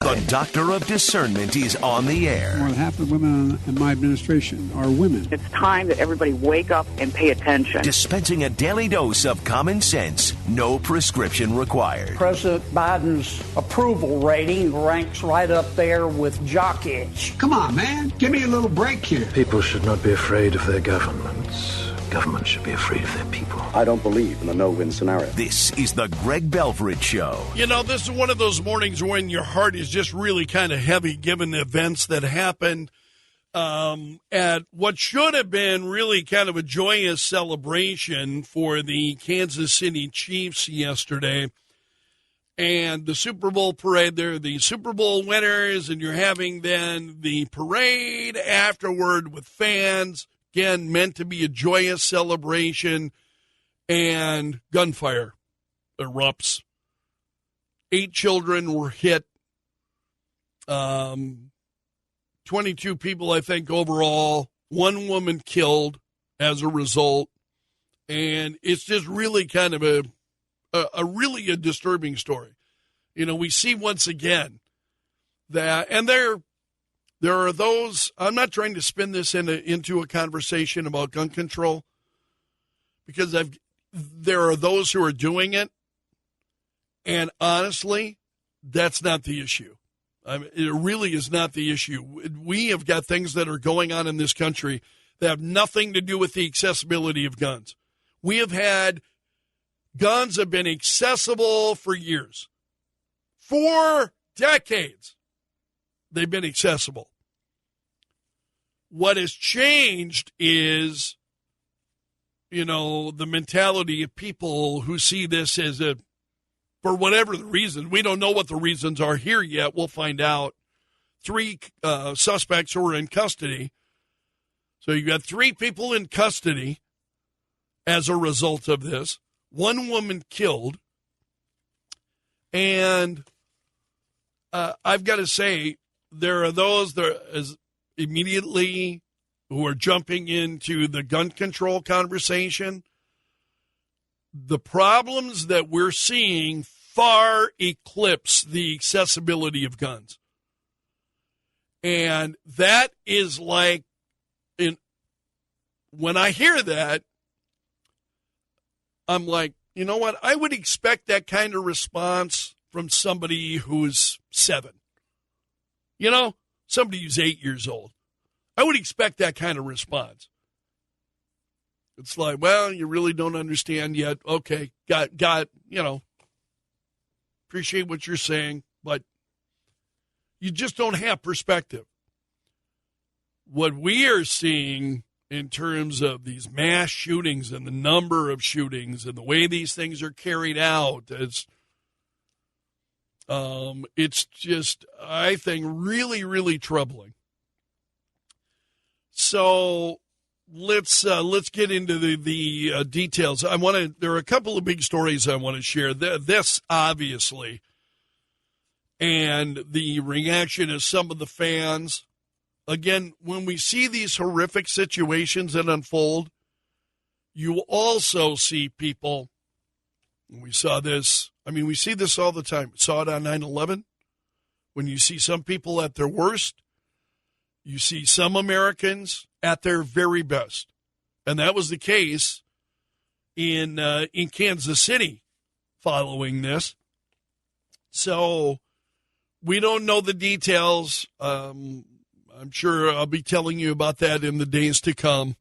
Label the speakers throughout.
Speaker 1: The Doctor of Discernment is on the air.
Speaker 2: More than half the women in my administration are women.
Speaker 3: It's time that everybody wake up and pay attention.
Speaker 1: Dispensing a daily dose of common sense. No prescription required.
Speaker 4: President Biden's approval rating ranks right up there with jock itch.
Speaker 2: Come on, man. Give me a little break here.
Speaker 5: People should not be afraid of their governments. Governments should be afraid of their people.
Speaker 6: I don't believe in the no-win scenario.
Speaker 1: This is the Greg Belfrage Show.
Speaker 7: You know, this is one of those mornings when your heart is just really kind of heavy given the events that happened at what should have been really kind of a joyous celebration for the Kansas City Chiefs yesterday. And the Super Bowl parade, they're the Super Bowl winners, and you're having then the parade afterward with fans. Again, meant to be a joyous celebration, and gunfire erupts. 8 children were hit. 22 people, I think, overall. 1 woman killed as a result. And it's just really kind of a disturbing story. You know, we see once again that, and there are those, I'm not trying to spin this into a conversation about gun control, because there are those who are doing it, and honestly, that's not the issue. I mean, it really is not the issue. We have got things that are going on in this country that have nothing to do with the accessibility of guns. We have had, guns have been accessible for years. For decades, they've been accessible. What has changed is, you know, the mentality of people who see this as for whatever the reason. We don't know what the reasons are here yet. We'll find out. 3 suspects who are in custody. So you got 3 people in custody as a result of this. 1 woman killed. And I've got to say, there are those that is immediately who are jumping into the gun control conversation. The problems that we're seeing far eclipse the accessibility of guns. And that is like, when I hear that, I'm like, you know what? I would expect that kind of response from somebody who's 7. You know, somebody who's 8 years old. I would expect that kind of response. It's like, well, you really don't understand yet. Okay, got, you know, appreciate what you're saying, but you just don't have perspective. What we are seeing in terms of these mass shootings and the number of shootings and the way these things are carried out, it's just, I think, really, really troubling. So let's get into the details. There are a couple of big stories I want to share. This, obviously, and the reaction of some of the fans. Again, when we see these horrific situations that unfold, you also see people, and we saw this, I mean, we see this all the time. We saw it on 9/11. When you see some people at their worst, you see some Americans at their very best. And that was the case in Kansas City following this. So we don't know the details. I'm sure I'll be telling you about that in the days to come.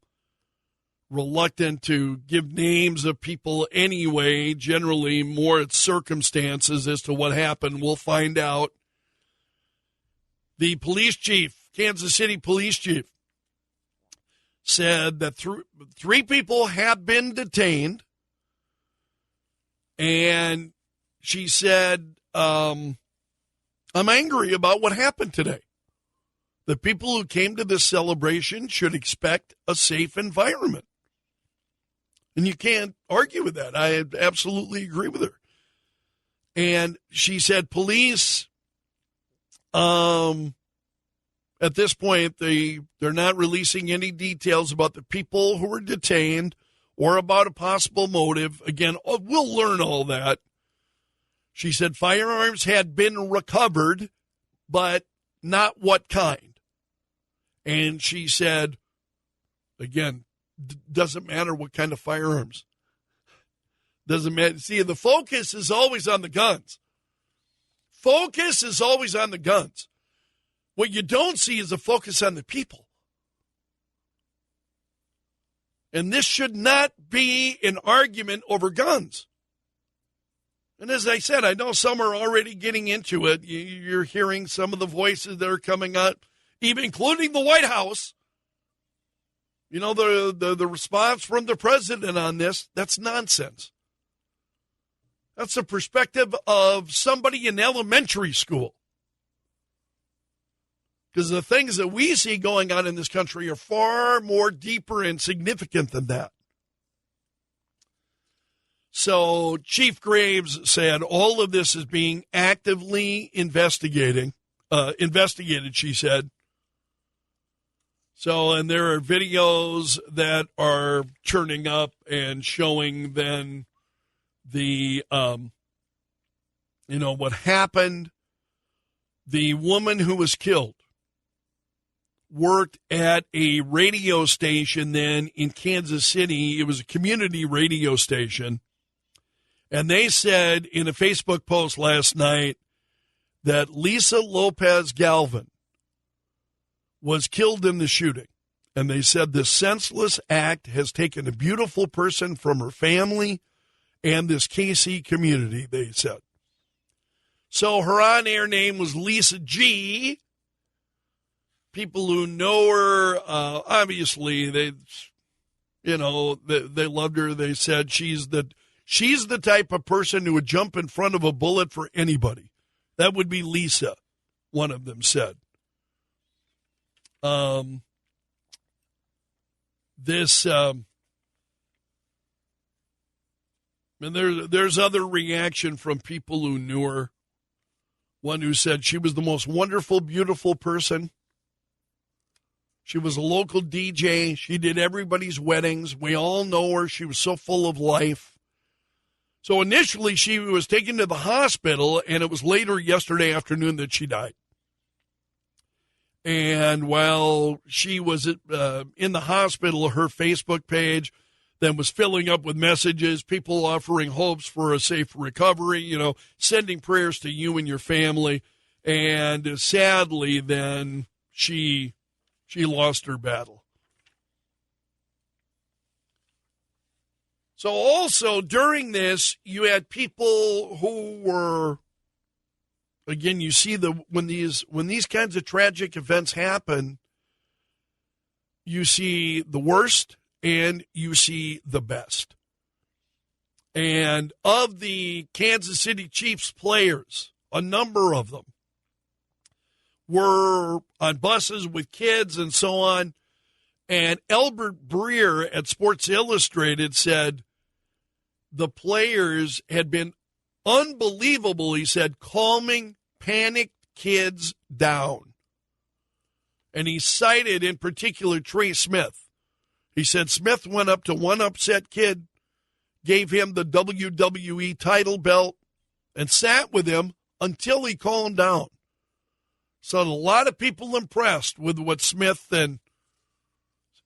Speaker 7: Reluctant to give names of people anyway. Generally, more it's circumstances as to what happened. We'll find out. The police chief, Kansas City police chief, said that 3 people have been detained. And she said, I'm angry about what happened today. The people who came to this celebration should expect a safe environment. And you can't argue with that. I absolutely agree with her. And she said police, at this point, they're not releasing any details about the people who were detained or about a possible motive. Again, we'll learn all that. She said firearms had been recovered but not what kind. And she said, again, doesn't matter what kind of firearms. Doesn't matter. See, the focus is always on the guns. Focus is always on the guns. What you don't see is a focus on the people. And this should not be an argument over guns. And as I said, I know some are already getting into it. You're hearing some of the voices that are coming up, even including the White House. You know, the response from the president on this, that's nonsense. That's the perspective of somebody in elementary school. Because the things that we see going on in this country are far more deeper and significant than that. So Chief Graves said all of this is being actively investigated, she said. So, and there are videos that are churning up and showing then the, what happened. The woman who was killed worked at a radio station then in Kansas City. It was a community radio station. And they said in a Facebook post last night that Lisa Lopez Galvin was killed in the shooting. And they said this senseless act has taken a beautiful person from her family and this KC community, they said. So her on-air name was Lisa G. People who know her, obviously, they loved her. They said she's the type of person who would jump in front of a bullet for anybody. That would be Lisa, one of them said. And there's other reaction from people who knew her. One who said she was the most wonderful, beautiful person. She was a local DJ. She did everybody's weddings. We all know her. She was so full of life. So initially she was taken to the hospital, and it was later yesterday afternoon that she died. And while she was in the hospital, her Facebook page then was filling up with messages, people offering hopes for a safe recovery, sending prayers to you and your family. And sadly, then she lost her battle. So also during this, you had people who were, again, you see when these kinds of tragic events happen, you see the worst and you see the best. And of the Kansas City Chiefs players, a number of them were on buses with kids and so on. And Albert Breer at Sports Illustrated said the players had been unbelievable, he said, calming panicked kids down. And he cited in particular Trey Smith. He said Smith went up to one upset kid, gave him the WWE title belt, and sat with him until he calmed down. So a lot of people impressed with what Smith and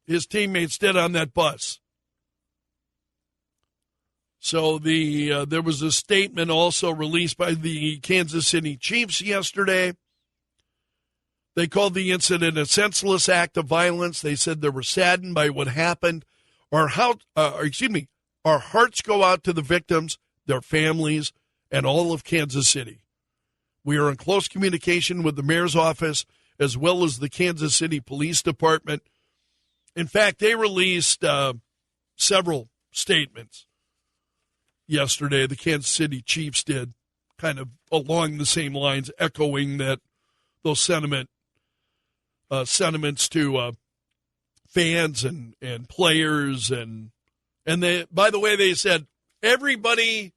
Speaker 7: his teammates did on that bus. So there was a statement also released by the Kansas City Chiefs yesterday. They called the incident a senseless act of violence. They said they were saddened by what happened. Our hearts go out to the victims, their families, and all of Kansas City. We are in close communication with the mayor's office as well as the Kansas City Police Department. In fact, they released several statements yesterday. The Kansas City Chiefs did, kind of along the same lines, echoing those sentiments to fans and players and they, by the way, they said everybody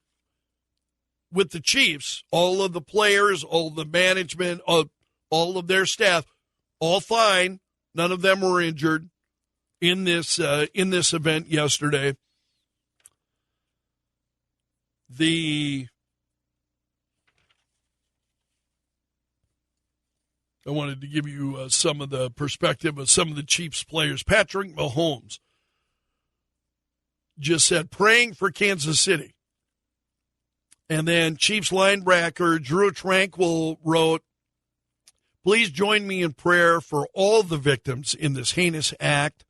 Speaker 7: with the Chiefs, all of the players, all of the management, all of their staff, all fine. None of them were injured in this event yesterday. I wanted to give you some of the perspective of some of the Chiefs players. Patrick Mahomes just said, praying for Kansas City. And then Chiefs linebacker Drew Tranquill wrote, please join me in prayer for all the victims in this heinous act.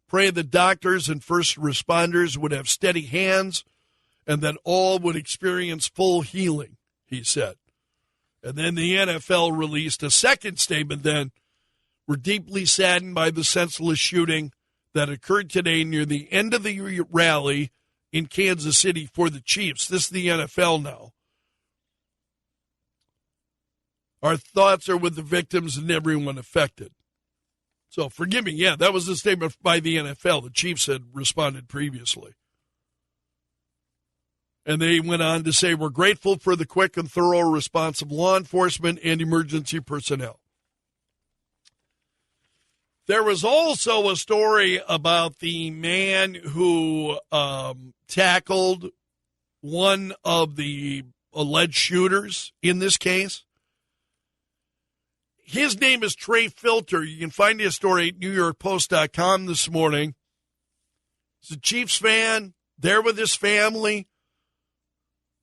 Speaker 7: Pray that doctors and first responders would have steady hands and that all would experience full healing, he said. And then the NFL released a second statement then. We're deeply saddened by the senseless shooting that occurred today near the end of the rally in Kansas City for the Chiefs. This is the NFL now. Our thoughts are with the victims and everyone affected. So forgive me, yeah, that was a statement by the NFL. The Chiefs had responded previously. And they went on to say, we're grateful for the quick and thorough response of law enforcement and emergency personnel. There was also a story about the man who tackled one of the alleged shooters in this case. His name is Trey Filter. You can find his story at NewYorkPost.com this morning. He's a Chiefs fan, there with his family.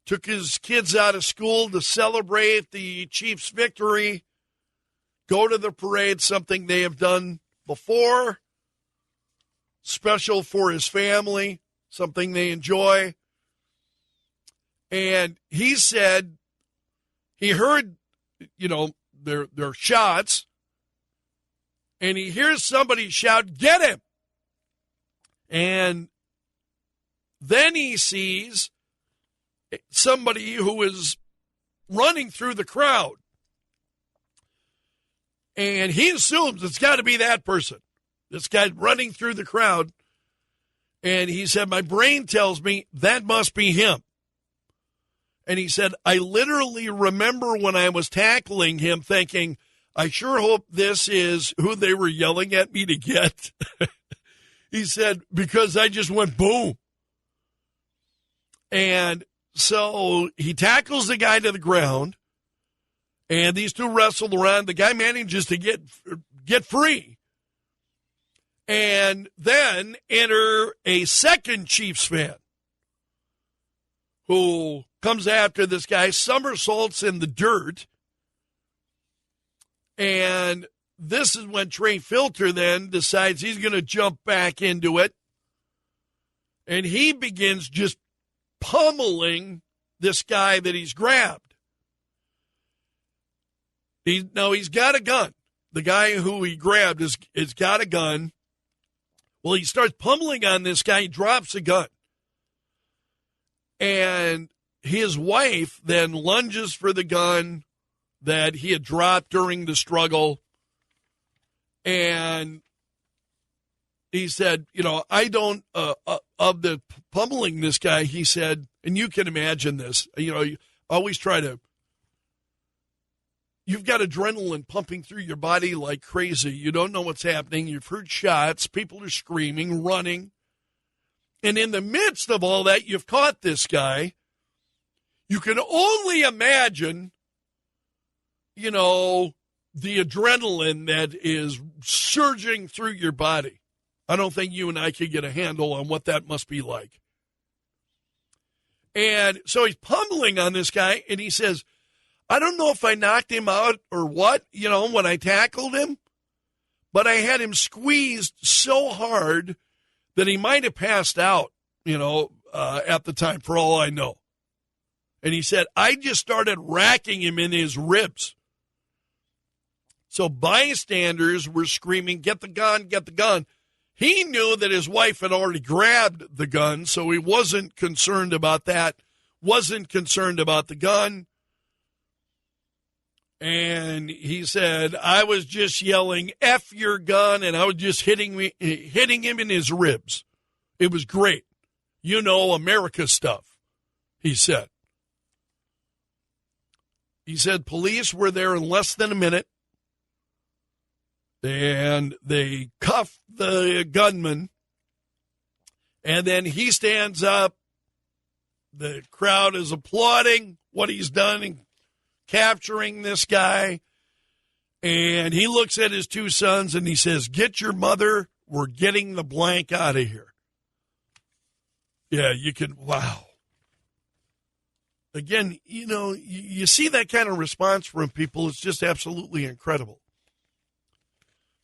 Speaker 7: Took his kids out of school to celebrate the Chiefs' victory. Go to the parade, something they have done before. Special for his family, something they enjoy. And he said he heard, their shots, and he hears somebody shout, get him! And then he sees somebody who is running through the crowd. And he assumes it's got to be that person. This guy running through the crowd. And he said, my brain tells me that must be him. And he said, I literally remember when I was tackling him thinking, I sure hope this is who they were yelling at me to get. He said, because I just went boom. And so he tackles the guy to the ground, and these two wrestle around. The guy manages to get free. And then enter a second Chiefs fan who comes after this guy, somersaults in the dirt. And this is when Trey Filter then decides he's going to jump back into it. And he begins just pummeling this guy that he's grabbed. He's got a gun. The guy who he grabbed has got a gun. Well, he starts pummeling on this guy. He drops a gun. And his wife then lunges for the gun that he had dropped during the struggle. And he said, I don't, of the pummeling this guy, he said, and you can imagine this, you always try to, you've got adrenaline pumping through your body like crazy. You don't know what's happening. You've heard shots. People are screaming, running. And in the midst of all that, you've caught this guy. You can only imagine, the adrenaline that is surging through your body. I don't think you and I could get a handle on what that must be like. And so he's pummeling on this guy, and he says, I don't know if I knocked him out or what, when I tackled him, but I had him squeezed so hard that he might have passed out, at the time, for all I know. And he said, I just started racking him in his ribs. So bystanders were screaming, get the gun, get the gun. He knew that his wife had already grabbed the gun, so he wasn't concerned about that, wasn't concerned about the gun. And he said, I was just yelling, F your gun, and I was just hitting him in his ribs. It was great. America stuff, he said. He said police were there in less than a minute, and they cuffed the gunman, and then he stands up. The crowd is applauding what he's done in capturing this guy. And he looks at his two sons and he says, "Get your mother. We're getting the blank out of here." Yeah, you can, wow. Again, you know, you see that kind of response from people. It's just absolutely incredible.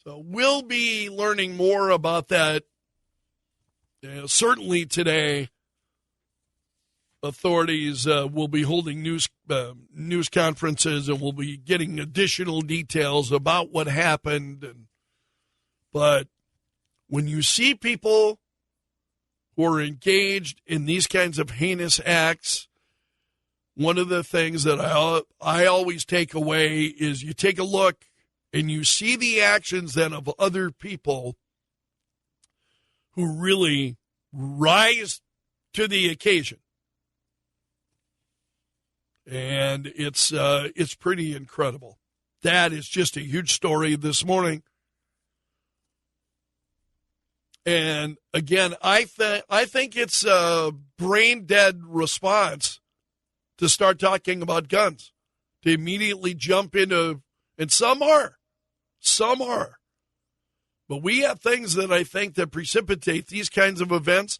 Speaker 7: So we'll be learning more about that. Certainly today, authorities will be holding news conferences, and we'll be getting additional details about what happened. But when you see people who are engaged in these kinds of heinous acts, one of the things that I always take away is you take a look and you see the actions then of other people who really rise to the occasion. And it's pretty incredible. That is just a huge story this morning. And again, I think it's a brain-dead response to start talking about guns, to immediately jump into, and some are. But we have things that I think that precipitate these kinds of events.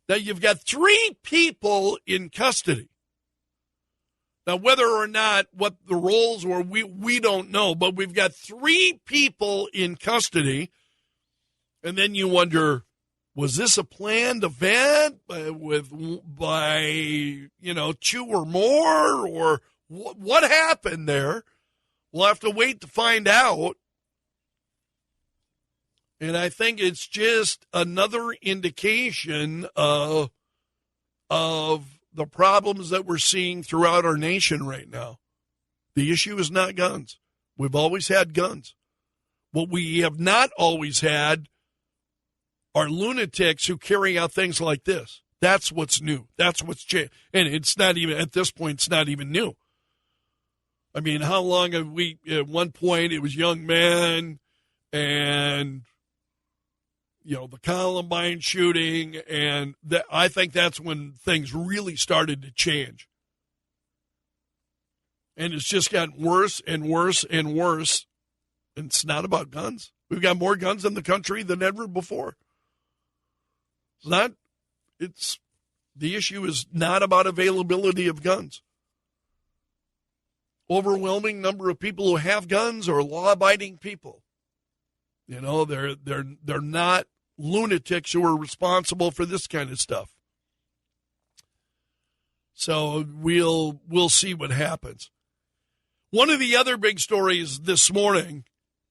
Speaker 7: Now, you've got 3 people in custody. Now, whether or not what the roles were, we don't know, but we've got 3 people in custody. And then you wonder, was this a planned event by 2 or more, or what happened there? We'll have to wait to find out. And I think it's just another indication of the problems that we're seeing throughout our nation right now. The issue is not guns. We've always had guns. What we have not always had are lunatics who carry out things like this. That's what's new. That's what's changed. And it's not even, at this point, it's not even new. I mean, how long have we, at one point, it was young men and, the Columbine shooting, and I think that's when things really started to change. And it's just gotten worse and worse and worse. And it's not about guns. We've got more guns in the country than ever before. The issue is not about availability of guns. Overwhelming number of people who have guns are law-abiding people. They're not lunatics who are responsible for this kind of stuff. So we'll see what happens. One of the other big stories this morning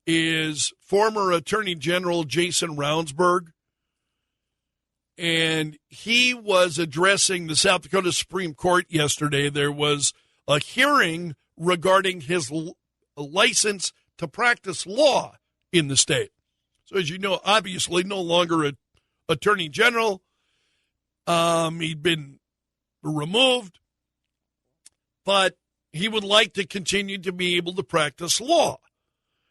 Speaker 7: is former Attorney General Jason Ravnsborg. And he was addressing the South Dakota Supreme Court yesterday. There was a hearing regarding his license to practice law in the state. So as you know, obviously no longer an Attorney General. He'd been removed, but he would like to continue to be able to practice law.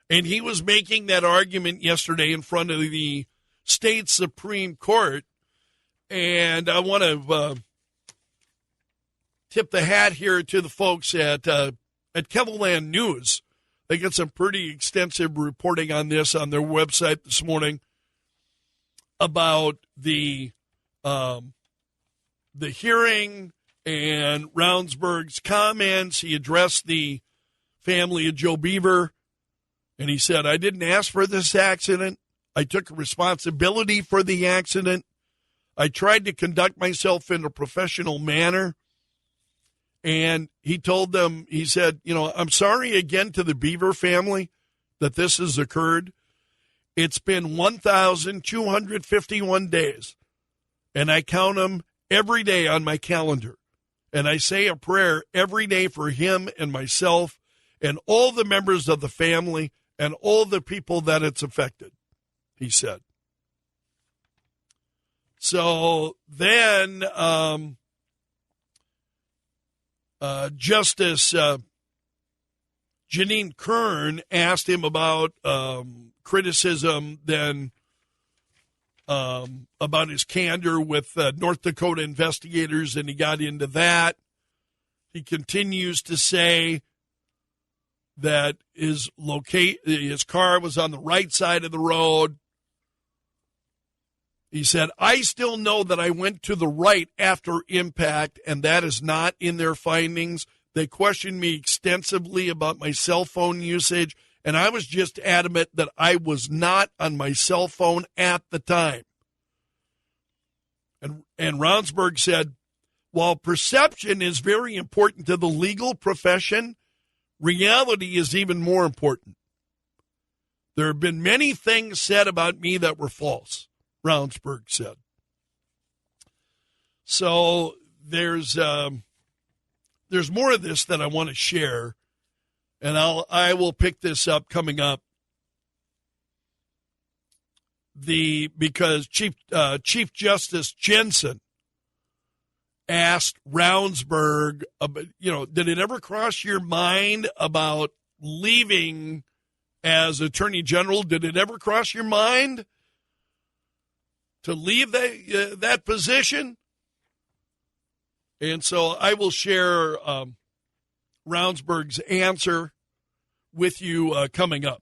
Speaker 7: And he was making that argument yesterday in front of the state Supreme Court. And I want to tip the hat here to the folks at Kevinland News. They got some pretty extensive reporting on this on their website this morning about the hearing and Ravnsborg's comments. He addressed the family of Joe Beaver, and he said, "I didn't ask for this accident. I took responsibility for the accident. I tried to conduct myself in a professional manner." And he told them, he said, "I'm sorry again to the Beaver family that this has occurred. It's been 1,251 days, and I count them every day on my calendar. And I say a prayer every day for him and myself and all the members of the family and all the people that it's affected," he said. So then Justice Janine Kern asked him about criticism then about his candor with North Dakota investigators, and he got into that. He continues to say that his car was on the right side of the road. He said, I still know that I went to the right after impact, and that is not in their findings. They questioned me extensively about my cell phone usage, and I was just adamant that I was not on my cell phone at the time. And Ravnsborg said, while perception is very important to the legal profession, reality is even more important. There have been many things said about me that were false, Ravnsborg said. So there's more of this that I want to share, and I will pick this up coming up. Because Chief Justice Jensen asked Ravnsborg, did it ever cross your mind about leaving as Attorney General? Did it ever cross your mind to leave that position? And so I will share Ravnsborg's answer with you coming up.